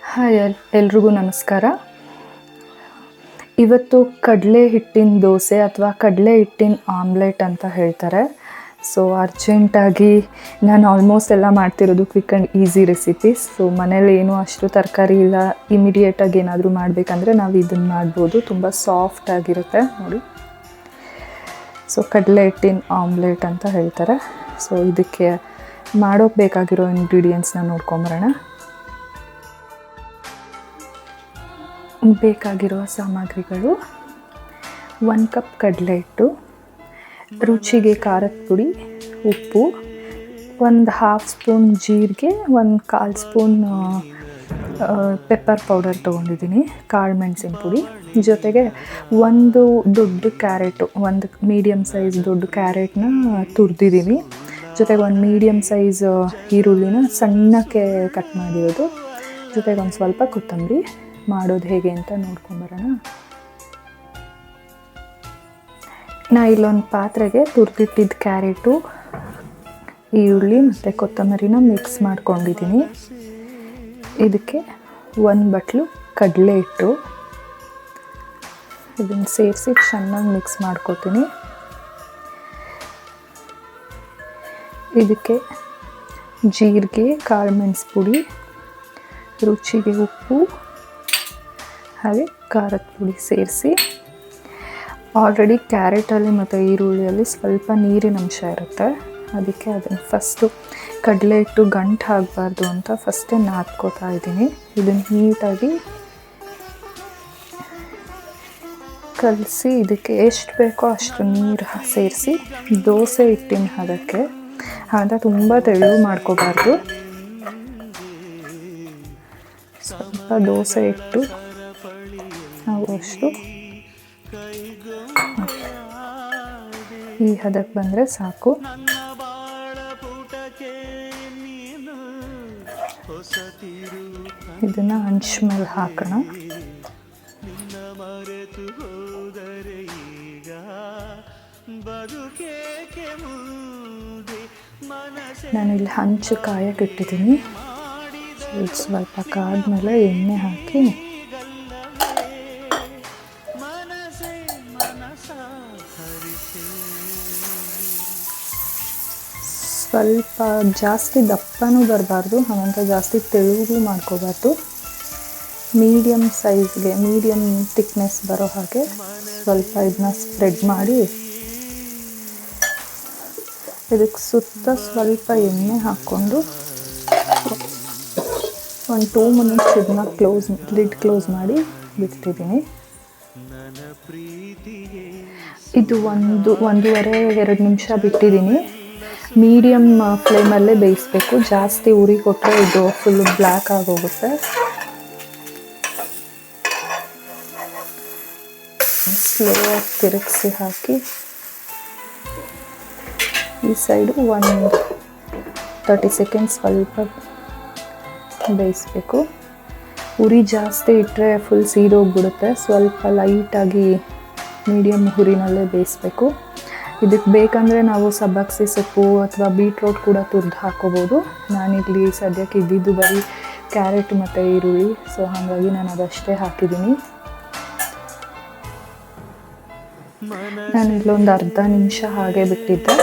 Hi ಎಲ್ರಿಗೂ ನಮಸ್ಕಾರ. ಇವತ್ತು ಕಡಲೆ ಹಿಟ್ಟಿನ ದೋಸೆ ಅಥವಾ ಕಡಲೆ ಹಿಟ್ಟಿನ ಆಮ್ಲೆಟ್ ಅಂತ ಹೇಳ್ತಾರೆ. ಸೊ ಅರ್ಜೆಂಟಾಗಿ ನಾನು ಆಲ್ಮೋಸ್ಟ್ ಎಲ್ಲ ಮಾಡ್ತಿರೋದು quick and easy recipes. So ಮನೇಲಿ ಏನೂ ಅಷ್ಟು ತರಕಾರಿ ಇಲ್ಲ, ಇಮಿಡಿಯೇಟಾಗಿ ಏನಾದರೂ ಮಾಡಬೇಕಂದ್ರೆ ನಾವು ಇದನ್ನು ಮಾಡ್ಬೋದು. ತುಂಬ ಸಾಫ್ಟಾಗಿರುತ್ತೆ ನೋಡಿ. ಸೊ ಕಡಲೆ ಹಿಟ್ಟಿನ ಆಮ್ಲೆಟ್ ಅಂತ ಹೇಳ್ತಾರೆ. ಸೊ ಇದಕ್ಕೆ ಮಾಡೋಕ್ಕೆ ಬೇಕಾಗಿರೋ ಇಂಗ್ರೀಡಿಯೆಂಟ್ಸ್ನ ನೋಡ್ಕೊಂಬರೋಣ. ಬೇಕಾಗಿರುವ ಸಾಮಗ್ರಿಗಳು: 1 ಕಪ್ ಕಡಲೆ ಹಿಟ್ಟು, ರುಚಿಗೆ ಖಾರದ ಪುಡಿ, ಉಪ್ಪು, 1/2 ಸ್ಪೂನ್ ಜೀರಿಗೆ, 1/4 ಸ್ಪೂನ್ ಪೆಪ್ಪರ್ ಪೌಡರ್ ತೊಗೊಂಡಿದ್ದೀನಿ, ಕಾಳು ಮೆಣಸಿನ ಪುಡಿ, ಜೊತೆಗೆ ಒಂದು ದೊಡ್ಡ ಕ್ಯಾರೆಟು, ಒಂದು ಮೀಡಿಯಮ್ ಸೈಜ್ ದೊಡ್ಡ ಕ್ಯಾರೆಟ್ನ ತುರಿದಿದ್ದೀನಿ, ಜೊತೆಗೆ ಒಂದು ಮೀಡಿಯಮ್ ಸೈಜ್ ಈರುಳ್ಳಿನ ಸಣ್ಣಕ್ಕೆ ಕಟ್ ಮಾಡಿರೋದು, ಜೊತೆಗೆ ಒಂದು ಸ್ವಲ್ಪ ಕೊತ್ತಂಬರಿ. ಮಾಡೋದು ಹೇಗೆ ಅಂತ ನೋಡ್ಕೊಂಬರೋಣ. ನಾ ಇಲ್ಲೊಂದು ಪಾತ್ರೆಗೆ ತುರಿದಿಟ್ಟಿದ್ದ ಕ್ಯಾರೆಟು, ಈರುಳ್ಳಿ ಮತ್ತು ಕೊತ್ತಂಬರಿನ ಮಿಕ್ಸ್ ಮಾಡ್ಕೊಂಡಿದ್ದೀನಿ. ಇದಕ್ಕೆ 1 ಬಟ್ಲು ಕಡಲೆ ಹಿಟ್ಟು, ಇದನ್ನು ಸೇರಿಸಿ ಚೆನ್ನಾಗಿ ಮಿಕ್ಸ್ ಮಾಡ್ಕೊತೀನಿ. ಇದಕ್ಕೆ ಜೀರಿಗೆ, ಕಾಳು ಮೆಣಸು ಪುಡಿ, ರುಚಿಗೆ ಉಪ್ಪು ಹಾಗೆ ಖಾರದ ಪುಡಿ ಸೇರಿಸಿ, ಆಲ್ರೆಡಿ ಕ್ಯಾರೆಟಲ್ಲಿ ಮತ್ತು ಈರುಳ್ಳಿಯಲ್ಲಿ ಸ್ವಲ್ಪ ನೀರಿನ ಅಂಶ ಇರುತ್ತೆ, ಅದಕ್ಕೆ ಅದನ್ನು ಫಸ್ಟು ಕಡಲೆ ಹಿಟ್ಟು ಗಂಟು ಆಗಬಾರ್ದು ಅಂತ ಫಸ್ಟೇ ನಾದ್ಕೋತಾ ಇದ್ದೀನಿ. ಇದನ್ನು ನೀಟಾಗಿ ಕಲಸಿ ಇದಕ್ಕೆ ಎಷ್ಟು ಬೇಕೋ ಅಷ್ಟು ನೀರು ಸೇರಿಸಿ ದೋಸೆ ಹಿಟ್ಟಿನ ಹದಕ್ಕೆ, ಹದ ತುಂಬ ತೆಳು ಮಾಡ್ಕೋಬಾರ್ದು, ಸ್ವಲ್ಪ ದೋಸೆ ಹಿಟ್ಟು ಆಗುವಷ್ಟು ಈ ಹದಕ್ಕೆ ಬಂದರೆ ಸಾಕು. ಇದನ್ನು ಹಂಚ್ ಮೇಲೆ ಹಾಕೋಣ. ನಾನಿಲ್ಲಿ ಹಂಚು ಕಾಯಕ್ಕೆ ಇಟ್ಟಿದ್ದೀನಿ. ಸ್ವಲ್ಪ ಕಾದ್ಮೇಲೆ ಎಣ್ಣೆ ಹಾಕಿ ಸ್ವಲ್ಪ ಜಾಸ್ತಿ ದಪ್ಪನೂ ಬರಬಾರ್ದು, ಹಾಗಂತ ಜಾಸ್ತಿ ತೆಳುಗೂ ಮಾಡ್ಕೋಬಾರ್ದು. ಮೀಡಿಯಮ್ ಸೈಜ್ಗೆ, ಮೀಡಿಯಮ್ ಥಿಕ್ನೆಸ್ ಬರೋ ಹಾಗೆ ಸ್ವಲ್ಪ ಇದನ್ನ ಸ್ಪ್ರೆಡ್ ಮಾಡಿ ಇದಕ್ಕೆ ಸುತ್ತ ಸ್ವಲ್ಪ ಎಣ್ಣೆ ಹಾಕ್ಕೊಂಡು ಒಂದು 2 ಮಿನಿಟ್ಸ್ ಇದನ್ನ ಲಿಡ್ ಕ್ಲೋಸ್ ಮಾಡಿ ಬಿಡ್ತಿದ್ದೀನಿ. ಇದು 1.5-2 ನಿಮಿಷ ಬಿಟ್ಟಿದ್ದೀನಿ. ಮೀಡಿಯಮ್ ಫ್ಲೇಮಲ್ಲೇ ಬೇಯಿಸಬೇಕು, ಜಾಸ್ತಿ ಉರಿ ಕೊಟ್ಟರೆ ಇದು ಫುಲ್ಲು ಬ್ಲ್ಯಾಕ್ ಆಗೋಗುತ್ತೆ. ಸ್ಲೋ ಆಗಿ ತಿರುಗಿಸಿ ಹಾಕಿ ಈ ಸೈಡು 30 ಸೆಕೆಂಡ್ಸ್ ಸ್ವಲ್ಪ ಬೇಯಿಸಬೇಕು. ಉರಿ ಜಾಸ್ತಿ ಇಟ್ಟರೆ ಫುಲ್ ಸೀದೋಗ್ಬಿಡುತ್ತೆ, ಸ್ವಲ್ಪ ಲೈಟಾಗಿ ಮೀಡಿಯಮ್ ಹುರಿನಲ್ಲೇ ಬೇಯಿಸಬೇಕು. ಇದಕ್ಕೆ ಬೇಕಂದರೆ ನಾವು ಸಬ್ಬಕ್ಸಿ ಸೊಪ್ಪು ಅಥವಾ ಬೀಟ್ರೋಟ್ ಕೂಡ ತುರಿದು ಹಾಕ್ಕೋಬೋದು. ನಾನಿಲ್ಲಿ ಸದ್ಯಕ್ಕೆ ಇದ್ದಿದ್ದು ಬರೀ ಕ್ಯಾರೆಟ್ ಮತ್ತು ಈರುಳ್ಳಿ, ಸೊ ಹಾಗಾಗಿ ನಾನು ಅದಷ್ಟೇ ಹಾಕಿದ್ದೀನಿ. ನಾನು ಇಲ್ಲೊಂದು ಅರ್ಧ ನಿಮಿಷ ಹಾಗೆ ಬಿಟ್ಟಿದ್ದೆ.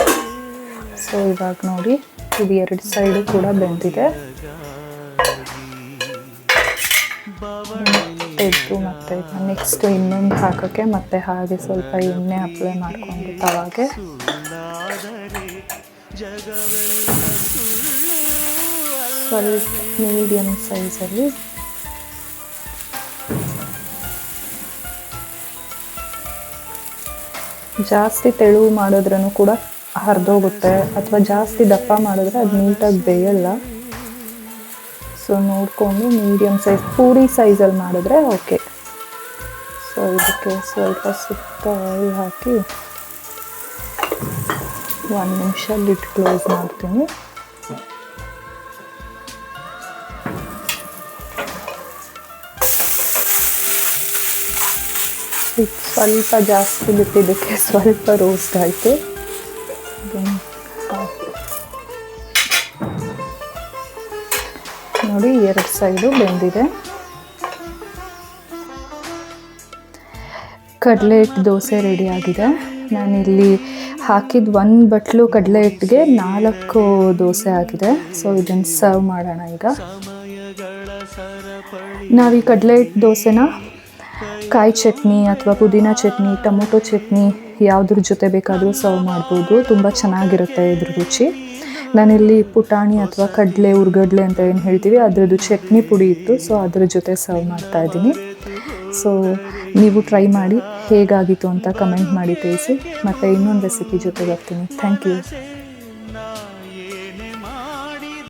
ಸೊ ಇವಾಗ ನೋಡಿ, ಇದು 2 ಸೈಡು ಕೂಡ ಬೆಂದಿದೆ. ತೆಗೆದು ಮತ್ತೆ ನೆಕ್ಸ್ಟ್ ಇನ್ನೊಂದು ಹಾಕೋಕ್ಕೆ ಮತ್ತೆ ಹಾಗೆ ಸ್ವಲ್ಪ ಎಣ್ಣೆ ಅಪ್ಲೈ ಮಾಡಿಕೊಂಡು ತವಾಗೆ ಸ್ವಲ್ಪ ಮೀಡಿಯಮ್ ಸೈಜಲ್ಲಿ ಜಾಸ್ತಿ ತೆಳು ಮಾಡಿದ್ರೂ ಕೂಡ ಹರಿದೋಗುತ್ತೆ, ಅಥವಾ ಜಾಸ್ತಿ ದಪ್ಪ ಮಾಡಿದ್ರೆ ಅದು ನೀಟಾಗಿ ಬೇಯಲ್ಲ. ಸೊ ನೋಡಿಕೊಂಡು ಮೀಡಿಯಮ್ ಸೈಜ್, ಪೂರಿ ಸೈಜಲ್ಲಿ ಮಾಡಿದ್ರೆ ಓಕೆ. ಸೊ ಇದಕ್ಕೆ ಸ್ವಲ್ಪ ಸುತ್ತ ಆಯಿಲ್ ಹಾಕಿ 1 ನಿಮಿಷ ಲಿಡ್ ಕ್ಲೋಸ್ ಮಾಡ್ತೀನಿ. ಇದು ಸ್ವಲ್ಪ ಜಾಸ್ತಿ ಬಿಟ್ಟಿದ್ದಕ್ಕೆ ಸ್ವಲ್ಪ ರೋಸ್ಟ್ ಆಯಿತು. ನೋಡಿ 2 ಸೈಡು ಬೆಂದಿದೆ. ಕಡಲೆ ಹಿಟ್ಟು ದೋಸೆ ರೆಡಿ ಆಗಿದೆ. ನಾನಿಲ್ಲಿ ಹಾಕಿದ 1 ಬಟ್ಲು ಕಡಲೆ ಹಿಟ್ಟಿಗೆ 4 ದೋಸೆ ಆಗಿದೆ. ಸೊ ಇದನ್ನು ಸರ್ವ್ ಮಾಡೋಣ ಈಗ. ನಾವು ಈ ಕಡಲೆ ಹಿಟ್ಟು ದೋಸೆನ ಕಾಯಿ ಚಟ್ನಿ ಅಥವಾ ಪುದೀನ ಚಟ್ನಿ, ಟೊಮೊಟೊ ಚಟ್ನಿ ಯಾವುದ್ರ ಜೊತೆ ಬೇಕಾದರೂ ಸರ್ವ್ ಮಾಡ್ಬೋದು. ತುಂಬ ಚೆನ್ನಾಗಿರುತ್ತೆ ಇದ್ರ ರುಚಿ. ನಾನಿಲ್ಲಿ ಪುಟಾಣಿ ಅಥವಾ ಕಡಲೆ ಹುರ್ಗಡ್ಲೆ ಅಂತ ಏನು ಹೇಳ್ತೀವಿ ಅದರದ್ದು ಚಟ್ನಿ ಪುಡಿ ಇತ್ತು. ಸೊ ಅದ್ರ ಜೊತೆ ಸರ್ವ್ ಮಾಡ್ತಾಯಿದ್ದೀನಿ. ಸೊ ನೀವು ಟ್ರೈ ಮಾಡಿ ಹೇಗಾಗಿತ್ತು ಅಂತ ಕಮೆಂಟ್ ಮಾಡಿ ತಿಳಿಸಿ. ಮತ್ತು ಇನ್ನೊಂದು ರೆಸಿಪಿ ಜೊತೆ ಬರ್ತೀನಿ. Thank you.